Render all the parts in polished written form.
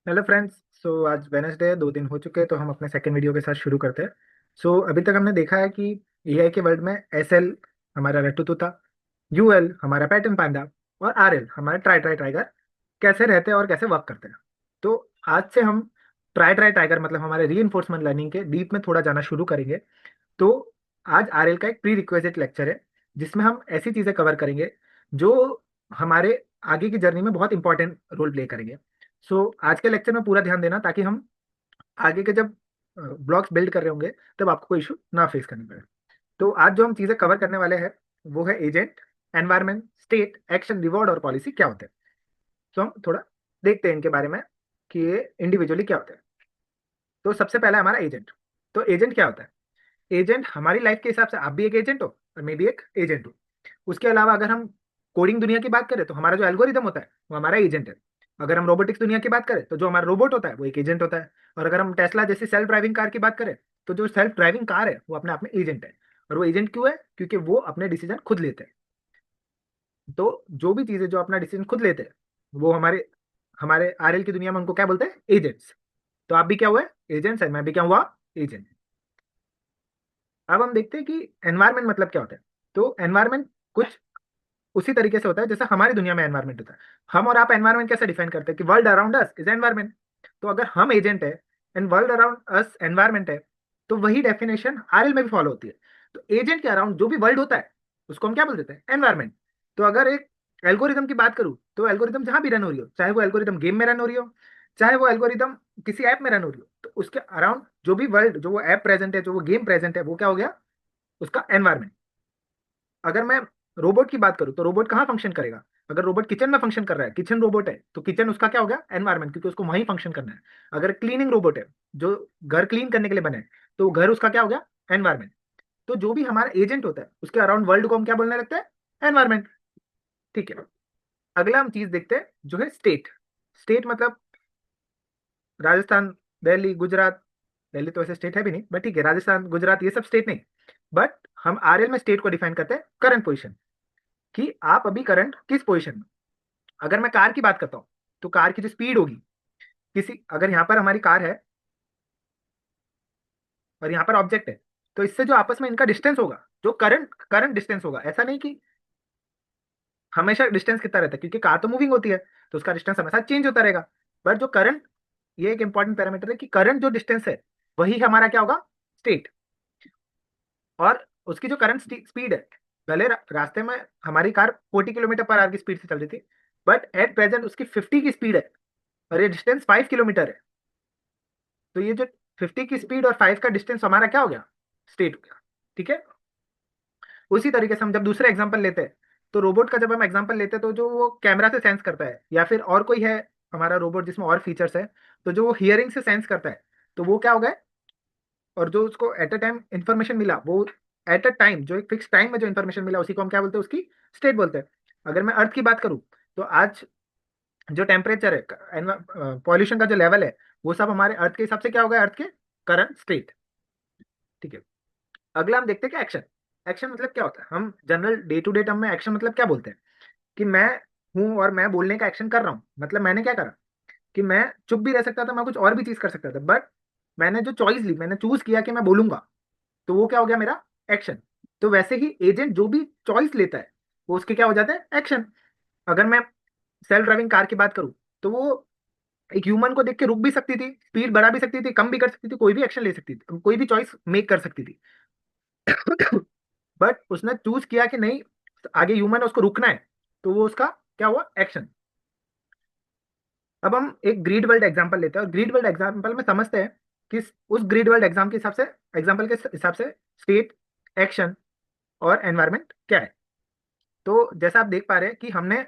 Hello friends. आज Wednesday है, 2 दिन हो चुके हैं, तो हम अपने सेकंड वीडियो के साथ शुरू करते हैं। अभी तक हमने देखा है कि एआई के वर्ल्ड में एसएल हमारा रट्टू तोता, यूएल हमारा पैटर्न पांडा और आरएल हमारा ट्राई ट्राई टाइगर कैसे रहते हैं और कैसे वर्क करते हैं। तो आज से हम ट्राई ट्राई टाइगर मतलब हमारे री लर्निंग के डीप में थोड़ा जाना शुरू करेंगे। तो आज आरएल का एक प्री रिक्वेजिट लेक्चर है जिसमें हम ऐसी चीजें कवर करेंगे जो हमारे आगे की जर्नी में बहुत इंपॉर्टेंट रोल प्ले करेंगे। आज के लेक्चर में पूरा ध्यान देना ताकि हम आगे के जब ब्लॉग्स बिल्ड कर रहे होंगे तब आपको कोई इशू ना फेस करनी पड़े। तो आज जो हम चीजें कवर करने वाले हैं वो है agent, environment, state, action, reward और पॉलिसी क्या होते हैं। तो हम थोड़ा देखते हैं इनके बारे में कि ये इंडिविजुअली क्या होता है। तो सबसे पहला हमारा एजेंट। तो एजेंट क्या होता है? एजेंट हमारी लाइफ के हिसाब से आप भी एक एजेंट हो और मैं भी एक एजेंट हूँ। उसके अलावा अगर हम कोडिंग दुनिया की बात करें तो हमारा जो एल्गोरिदम होता है वो हमारा एजेंट है। अगर हम रोबोटिक्स दुनिया की बात करें तो जो हमारा रोबोट होता है वो एक एजेंट होता है। और अगर हम टेस्ला जैसी सेल्फ ड्राइविंग कार की बात करें तो जो सेल्फ ड्राइविंग कार है वो अपने आप में एजेंट है। और वो एजेंट क्यों है? क्योंकि वो अपने डिसीजन खुद लेते हैं। तो जो भी चीजें जो अपना डिसीजन खुद लेते हैं वो हमारे हमारे आरएल की दुनिया में उनको क्या बोलते हैं? एजेंट्स। तो आप भी क्या हुए? एजेंट्स है, मैं भी क्या हुआ? एजेंट। अब हम देखते हैं कि एनवायरमेंट मतलब क्या होता है। तो एनवायरमेंट कुछ उसी तरीके से होता है जैसे हमारी दुनिया में एनवायरमेंट होता है। हम और आप एनवायरमेंट कैसे डिफाइन करते हैं कि world around us is environment. तो अगर हम एजेंट है and world around us environment है तो वही डेफिनेशन आरएल में भी फॉलो होती है। तो एजेंट के अराउंड जो भी वर्ल्ड होता है उसको हम क्या बोल देते हैं? एनवायरमेंट। तो अगर एक एल्गोरिदम की बात करूं तो एल्गोरिदम जहां भी रन हो रही हो, चाहे वो एल्गोरिदम गेम में रन हो रही हो, चाहे वो एल्गोरिदम किसी ऐप में रन हो रही हो, तो उसके अराउंड जो भी वर्ल्ड, जो वो ऐप प्रेजेंट है, जो वो गेम प्रेजेंट है, वो क्या हो गया? उसका एनवायरमेंट। अगर मैं रोबोट की बात करूं तो रोबोट कहाँ फंक्शन करेगा? अगर रोबोट किचन में फंक्शन कर रहा है, किचन रोबोट है, तो किचन उसका क्या हो गया? एनवायरमेंट, क्योंकि उसको वहीं फंक्शन करना है। अगर क्लीनिंग रोबोट है जो घर क्लीन करने के लिए बने, तो घर उसका क्या हो गया? एनवायरमेंट। तो जो भी हमारा एजेंट होता है उसके अराउंड वर्ल्ड को हम क्या बोलने लगते हैं? एनवायरमेंट। ठीक है। अगला हम चीज देखते हैं जो है स्टेट। स्टेट मतलब राजस्थान, दिल्ली, गुजरात। दिल्ली तो ऐसे स्टेट है भी नहीं, बट ठीक है, राजस्थान, गुजरात ये सब स्टेट नहीं। बट हम आरएल में स्टेट को डिफाइन करते हैं करंट पोजीशन, कि आप अभी करंट किस पोजीशन में। अगर मैं कार की बात करता हूँ तो कार की जो स्पीड होगी, किसी अगर यहाँ पर हमारी कार है और यहाँ पर ऑब्जेक्ट है, तो इससे जो आपस में इनका डिस्टेंस होगा, जो करंट करंट डिस्टेंस होगा, ऐसा नहीं कि हमेशा डिस्टेंस कितना रहता है, क्योंकि कार तो मूविंग होती है तो उसका डिस्टेंस हमेशा चेंज होता रहेगा। बट जो करंट, ये एक इंपॉर्टेंट पैरामीटर है कि करंट जो डिस्टेंस है वही हमारा क्या होगा? स्टेट। और उसकी जो करंट स्पीड है, पहले रास्ते में हमारी कार 40 किलोमीटर पर आवर की स्पीड से चल रही थी, बट एट प्रेजेंट उसकी 50 की स्पीड है और ये डिस्टेंस 5 किलोमीटर है। तो ये जो 50 की स्पीड और 5 का डिस्टेंस हमारा क्या हो गया? स्टेट हो गया। ठीक है। उसी तरीके से हम जब दूसरे एग्जांपल लेते हैं, तो रोबोट का जब हम एग्जांपल लेते हैं तो जो वो कैमरा से सेंस करता है, या फिर और कोई है हमारा रोबोट जिसमें और फीचर्स है, तो जो वो हियरिंग से सेंस करता है, तो वो क्या हो गया? और जो उसको एट अ टाइम इंफॉर्मेशन मिला, वो एट अ टाइम जो एक फिक्स टाइम में जो इंफॉर्मेशन मिला उसी को हम क्या बोलते हैं? उसकी स्टेट बोलते हैं। अगर मैं अर्थ की बात करूं तो आज जो टेम्परेचर है, पॉल्यूशन का जो लेवल है, वो सब हमारे अर्थ के हिसाब से क्या हो गया? अर्थ के करंट स्टेट। ठीक है। अगला हम देखते हैं कि एक्शन। एक्शन मतलब क्या होता है? हम general day to day term में एक्शन मतलब क्या बोलते हैं? कि मैं हूं और मैं बोलने का एक्शन कर रहा हूं, मतलब मैंने क्या करा कि मैं चुप भी रह सकता था, मैं कुछ और भी चीज कर सकता था, बट मैंने जो चॉइस ली, मैंने चूज किया कि मैं बोलूंगा, तो वो क्या हो गया? मेरा एक्शन। तो वैसे ही एजेंट जो भी चॉइस लेता है वो उसके क्या हो जाता है? एक्शन। अगर मैं सेल्फ ड्राइविंग कार की बात करूं तो वो एक ह्यूमन को देख के रुक भी सकती थी, स्पीड बढ़ा भी सकती थी, कम भी कर सकती थी, कोई भी एक्शन ले सकती थी, कोई भी चॉइस मेक कर सकती थी। बट उसने चूज किया कि नहीं, आगे ह्यूमन है, उसको रुकना है, तो वो उसका क्या हुआ? एक्शन। अब हम एक ग्रीड वर्ल्ड एग्जांपल लेते हैं और ग्रीड वर्ल्ड एग्जांपल में समझते हैं कि उस ग्रीड वर्ल्ड एग्जाम के हिसाब से, एग्जांपल के हिसाब से स्टेट, एक्शन और एनवायरनमेंट क्या है। तो जैसा आप देख पा रहे हैं कि हमने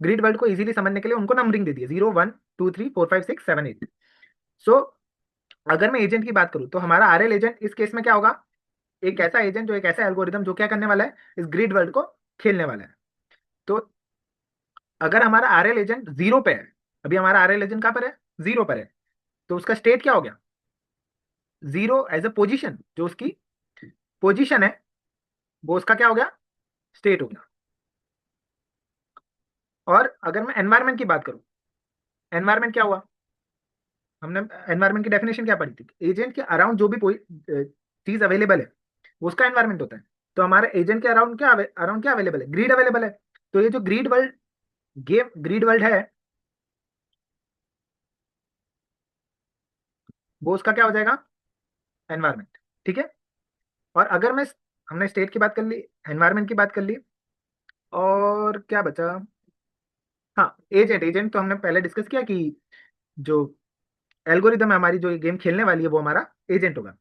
ग्रीड वर्ल्ड को इजीली समझने के लिए उनको नंबरिंग दे दी है, 0 1 2 3 4 5 6 7 8। सो अगर मैं एजेंट की बात करूं तो हमारा आरएल एजेंट इस केस में क्या होगा? एक ऐसा एजेंट, जो एक ऐसा एल्गोरिदम जो क्या करने वाला है? इस ग्रिड वर्ल्ड को खेलने वाला है। तो अगर हमारा आरएल एजेंट 0 पे है, अभी हमारा आरएल एजेंट कहां पर है? 0 पर है, तो उसका स्टेट क्या हो गया? 0 एज अ पोजिशन, जो उसकी पोजिशन है वो उसका क्या हो गया? स्टेट हो गया। और अगर मैं एनवायरमेंट की बात करूं, एनवायरमेंट क्या हुआ? हमने एनवायरनमेंट की डेफिनेशन क्या पढ़ी थी? एजेंट के अराउंड जो भी कोई चीज अवेलेबल है वो उसका एनवायरनमेंट होता है। तो हमारे एजेंट के अराउंड क्या अवेलेबल है? ग्रीड अवेलेबल है। तो ये जो ग्रीड वर्ल्ड है वो उसका क्या हो जाएगा? एनवायरनमेंट। ठीक है। और अगर मैं हमने स्टेट की बात कर ली, एनवायरनमेंट की बात कर ली, और क्या बचा? हाँ, एजेंट। एजेंट तो हमने पहले डिस्कस किया कि जो एल्गोरिदम है, हमारी जो ये गेम खेलने वाली है, वो हमारा एजेंट होगा।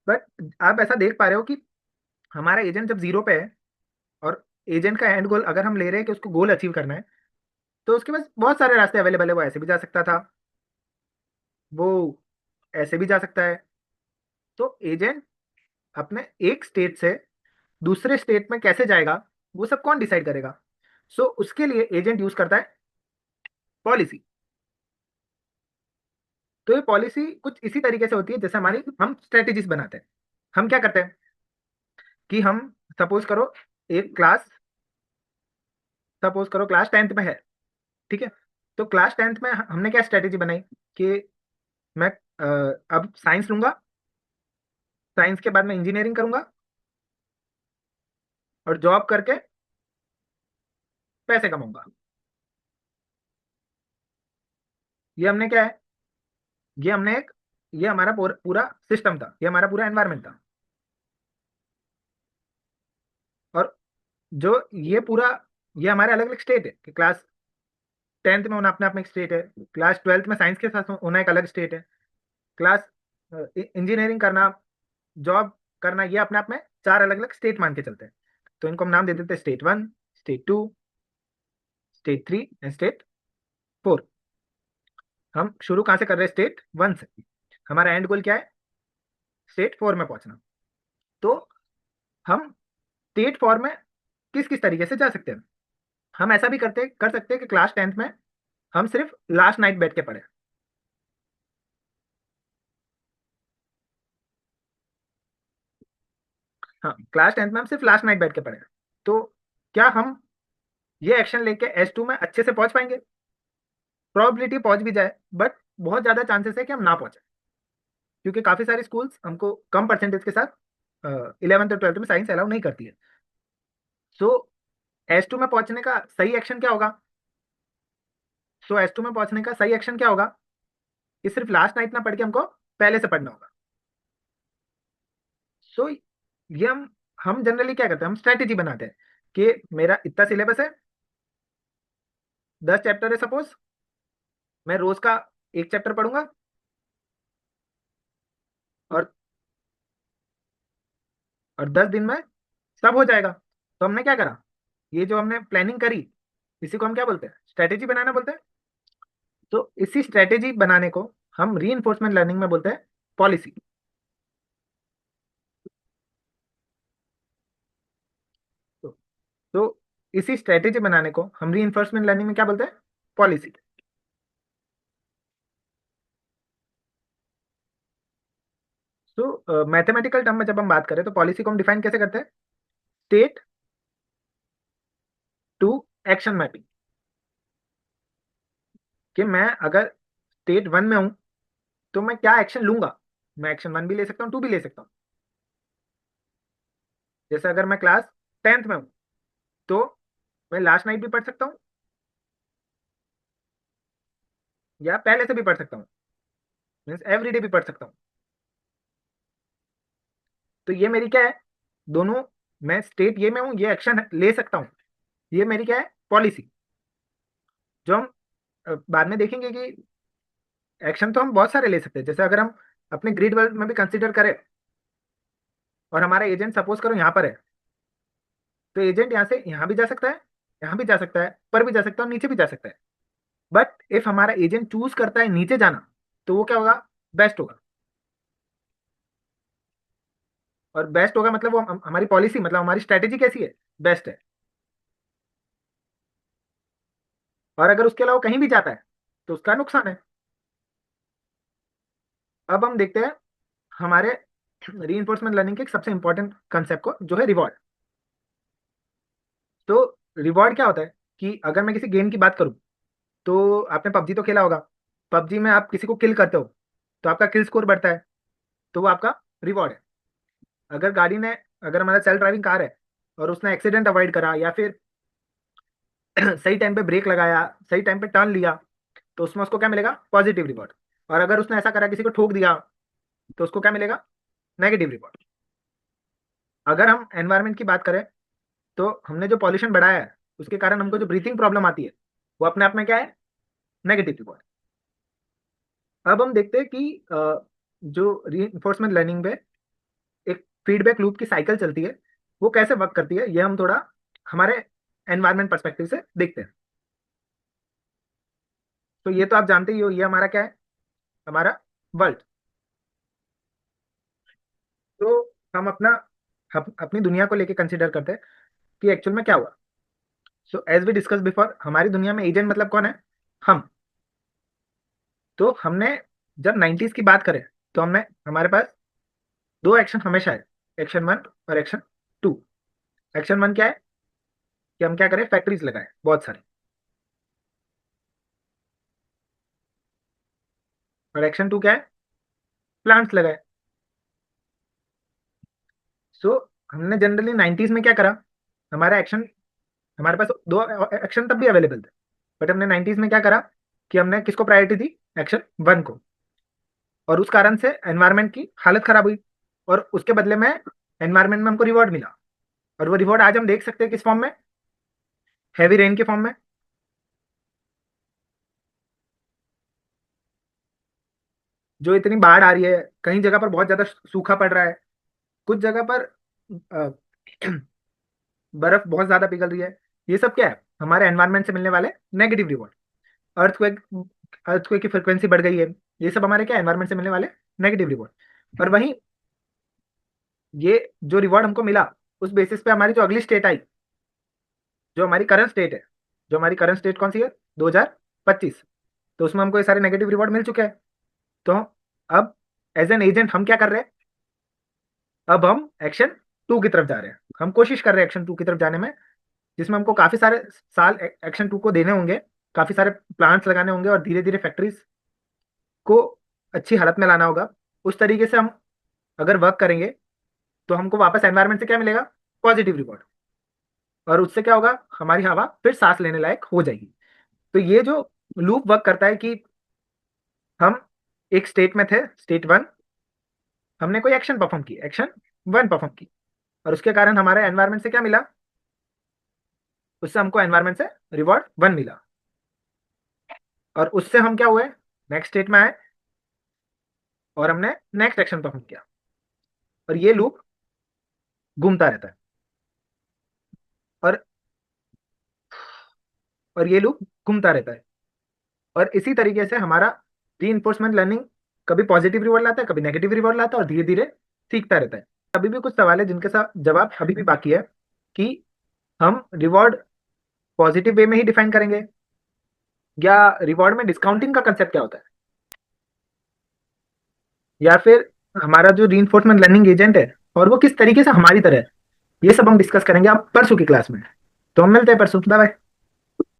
बट आप ऐसा देख पा रहे हो कि हमारा एजेंट जब जीरो पे है, और एजेंट का एंड गोल अगर हम ले रहे हैं कि उसको गोल अचीव करना है, तो उसके पास बहुत सारे रास्ते अवेलेबल है। वो ऐसे भी जा सकता था, वो ऐसे भी जा सकता है। तो एजेंट अपने एक स्टेट से दूसरे स्टेट में कैसे जाएगा, वो सब कौन डिसाइड करेगा? उसके लिए एजेंट यूज करता है पॉलिसी। तो ये पॉलिसी कुछ इसी तरीके से होती है जैसे हमारी हम स्ट्रेटेजीज बनाते हैं। हम क्या करते हैं कि हम सपोज करो एक क्लास सपोज करो क्लास 10th में है। ठीक है। तो क्लास 10th में हमने क्या स्ट्रेटेजी बनाई कि मैं अब साइंस लूंगा, साइंस के बाद मैं इंजीनियरिंग करूंगा, और जॉब करके पैसे कमाऊंगा। ये हमने क्या है, ये हमने एक ये हमारा पूरा सिस्टम था, ये हमारा पूरा एनवायरमेंट था। और जो ये पूरा ये हमारे अलग अलग स्टेट है कि क्लास 10th में होना अपने आप में एक स्टेट है, क्लास 12th में साइंस के साथ होना एक अलग स्टेट है, क्लास इंजीनियरिंग करना, जॉब करना, ये अपने आप में चार अलग अलग स्टेट मान के चलते हैं। तो इनको हम नाम दे देते हैं state 1, state 2, state 3 and state 4। हम शुरू कहाँ से कर रहे हैं? स्टेट 1 से। हमारा एंड गोल क्या है? स्टेट 4 में पहुंचना। तो हम स्टेट 4 में किस किस तरीके से जा सकते हैं? हम ऐसा भी कर सकते हैं कि क्लास 10th में हम सिर्फ लास्ट नाइट बैठ के पढ़े। हाँ, क्लास 10th में हम सिर्फ लास्ट नाइट बैठ के पढ़े। तो क्या हम ये एक्शन लेके S2 में अच्छे से पहुंच पाएंगे? प्रोबेबिलिटी पहुंच भी जाए, बट बहुत ज्यादा चांसेस है कि हम ना पहुंचे, क्योंकि काफी सारे स्कूल्स हमको कम परसेंटेज के साथ 11th और 12th में साइंस अलाउ नहीं करती है। सो S2 में पहुंचने का सही एक्शन क्या होगा? S2 में पहुंचने का सही एक्शन क्या होगा? कि सिर्फ लास्ट नाइट ना पढ़ के हमको पहले से पढ़ना होगा। सो ये हम जनरली क्या करते हैं? हम स्ट्रेटेजी बनाते हैं कि मेरा इतना सिलेबस है, 10 चैप्टर है सपोज, मैं रोज का एक चैप्टर पढ़ूंगा, और 10 दिन में सब हो जाएगा। तो हमने क्या करा? ये जो हमने प्लानिंग करी, इसी को हम क्या बोलते हैं? स्ट्रेटेजी बनाना बोलते हैं। तो इसी स्ट्रेटेजी बनाने को हम री लर्निंग में बोलते हैं पॉलिसी। तो, तो इसी स्ट्रेटेजी बनाने को हम री लर्निंग में क्या बोलते हैं? पॉलिसी। मैथमेटिकल टर्म में जब हम बात करें तो पॉलिसी को हम डिफाइन कैसे करते हैं? State to action mapping. कि मैं अगर स्टेट 1 में हूं तो मैं क्या एक्शन लूंगा? मैं एक्शन 1 भी ले सकता हूँ, 2 भी ले सकता हूँ। जैसे अगर मैं क्लास 10th में हूँ तो मैं लास्ट नाइट भी पढ़ सकता हूँ, या पहले से भी पढ़ सकता हूँ, मीन्स एवरीडे भी पढ़ सकता हूँ। तो ये मेरी क्या है? दोनों, मैं स्टेट ये में हूँ, ये एक्शन ले सकता हूँ, ये मेरी क्या है? पॉलिसी। जो हम बाद में देखेंगे कि एक्शन तो हम बहुत सारे ले सकते हैं। जैसे अगर हम अपने ग्रिड वर्ल्ड में भी कंसीडर करें, और हमारा एजेंट सपोज करो यहाँ पर है, तो एजेंट यहाँ से यहाँ भी जा सकता है, यहाँ भी जा सकता है, ऊपर भी जा सकता है, और नीचे भी जा सकता है। बट इफ हमारा एजेंट चूज करता है नीचे जाना, तो वो क्या होगा? बेस्ट होगा। और बेस्ट होगा मतलब वो हमारी पॉलिसी, मतलब हमारी स्ट्रेटेजी कैसी है? बेस्ट है। और अगर उसके अलावा कहीं भी जाता है तो उसका नुकसान है। अब हम देखते हैं हमारे री लर्निंग के एक सबसे इंपॉर्टेंट कंसेप्ट को, जो है रिवॉर्ड। तो रिवॉर्ड क्या होता है कि अगर मैं किसी गेम की बात करूं, तो आपने पबजी तो खेला होगा। पबजी में आप किसी को किल करते हो तो आपका किल स्कोर बढ़ता है, तो वो आपका रिवॉर्ड है। अगर गाड़ी ने, अगर हमारा सेल्फ ड्राइविंग कार है और उसने एक्सीडेंट अवॉइड करा या फिर सही टाइम पे ब्रेक लगाया, सही टाइम पे टर्न लिया, तो उसमें उसको क्या मिलेगा? Positive reward. और अगर उसने ऐसा करा, किसी को ठोक दिया, तो उसको क्या मिलेगा? Negative reward. अगर हम एनवायरनमेंट की बात करें, तो हमने जो पॉल्यूशन बढ़ाया है उसके कारण हमको जो ब्रीथिंग प्रॉब्लम आती है, वो अपने आप में क्या है? Negative reward. अब हम देखते हैं कि जो रीइंफोर्समेंट लर्निंग में एक फीडबैक लूप की साइकिल चलती है, वो कैसे वर्क करती है, ये हम थोड़ा हमारे एनवायरनमेंट पर्सपेक्टिव से देखते हैं। तो ये तो आप जानते ही हो, ये हमारा क्या है? हमारा वर्ल्ड। तो हम अपनी दुनिया को लेके कंसिडर करते हैं कि एक्चुअल में क्या हुआ। So as we discuss before, हमारी दुनिया में एजेंट मतलब कौन है? हम। तो हमने जब 90s की बात करें, तो हमने, हमारे पास दो एक्शन हमेशा है, एक्शन वन और एक्शन टू। एक्शन वन क्या है? कि हम क्या करें? फैक्ट्रीज लगाएं बहुत सारे। और एक्शन टू क्या है? प्लांट्स लगाए। सो हमने जनरली 90s में क्या करा? हमारा एक्शन, हमारे पास दो एक्शन तब भी अवेलेबल थे, बट हमने 90s में क्या करा कि हमने किसको प्रायोरिटी दी? एक्शन वन को। और उस कारण से एनवायरनमेंट की हालत खराब हुई, और उसके बदले में एनवायरनमेंट में हमको रिवॉर्ड मिला। और वो रिवॉर्ड आज हम देख सकते हैं किस फॉर्म में? हैवी रेन के फॉर्म में। जो इतनी बाढ़ आ रही है, कहीं जगह पर बहुत ज्यादा सूखा पड़ रहा है, कुछ जगह पर अ, बर्फ बहुत ज्यादा पिघल रही है। ये सब क्या है? हमारे एनवायरनमेंट से मिलने वाले नेगेटिव रिवॉर्ड। अर्थक्वेक, अर्थक्वेक की फ्रिक्वेंसी बढ़ गई है। ये सब हमारे क्या? एनवायरनमेंट से मिलने वाले नेगेटिव रिवॉर्ड। और वहीं ये जो रिवॉर्ड हमको मिला, उस बेसिस पे हमारी जो अगली स्टेट आई, जो हमारी करंट स्टेट है, जो हमारी करंट स्टेट कौन सी है? 2025। तो उसमें हमको ये सारे नेगेटिव रिवॉर्ड मिल चुके हैं। तो अब एज एन एजेंट हम क्या कर रहे हैं? अब हम एक्शन टू की तरफ जा रहे हैं। हम कोशिश कर रहे हैं एक्शन टू की तरफ जाने में, जिसमें हमको काफी सारे साल एक्शन टू को देने होंगे, काफी सारे प्लांट्स लगाने होंगे, और धीरे धीरे फैक्ट्रीज को अच्छी हालत में लाना होगा। उस तरीके से हम अगर वर्क करेंगे, तो हमको वापस एनवायरनमेंट से क्या मिलेगा? Positive reward. और उससे क्या होगा? हमारी हवा फिर सांस लेने लायक हो जाएगी। तो ये जो लूप वर्क करता है कि हम एक स्टेट में थे, स्टेट वन, हमने कोई एक्शन परफॉर्म की, एक्शन वन परफॉर्म की, और उसके कारण हमारे एनवायरनमेंट से क्या मिला? उससे हमको एनवायरनमेंट से रिवॉर्ड वन मिला। और उससे हम क्या हुए? नेक्स्ट स्टेट में आए, और हमने नेक्स्ट एक्शन परफॉर्म किया। और ये लूप घूमता रहता है। और ये लूप घूमता रहता है। और इसी तरीके से हमारा री लर्निंग कभी पॉजिटिव रिवॉर्ड लाता है, कभी नेगेटिव रिवॉर्ड लाता है, और धीरे धीरे सीखता रहता है। अभी भी कुछ सवाल है जिनके साथ जवाब अभी भी बाकी है, कि हम रिवॉर्ड पॉजिटिव वे में ही डिफाइन करेंगे, या रिवॉर्ड में डिस्काउंटिंग का कंसेप्ट क्या होता है, या फिर हमारा जो रीइंफोर्समेंट लर्निंग एजेंट है, और वो किस तरीके से हमारी तरह है, ये सब हम डिस्कस करेंगे अब परसों की क्लास में। तो हम मिलते हैं परसों। Bye bye.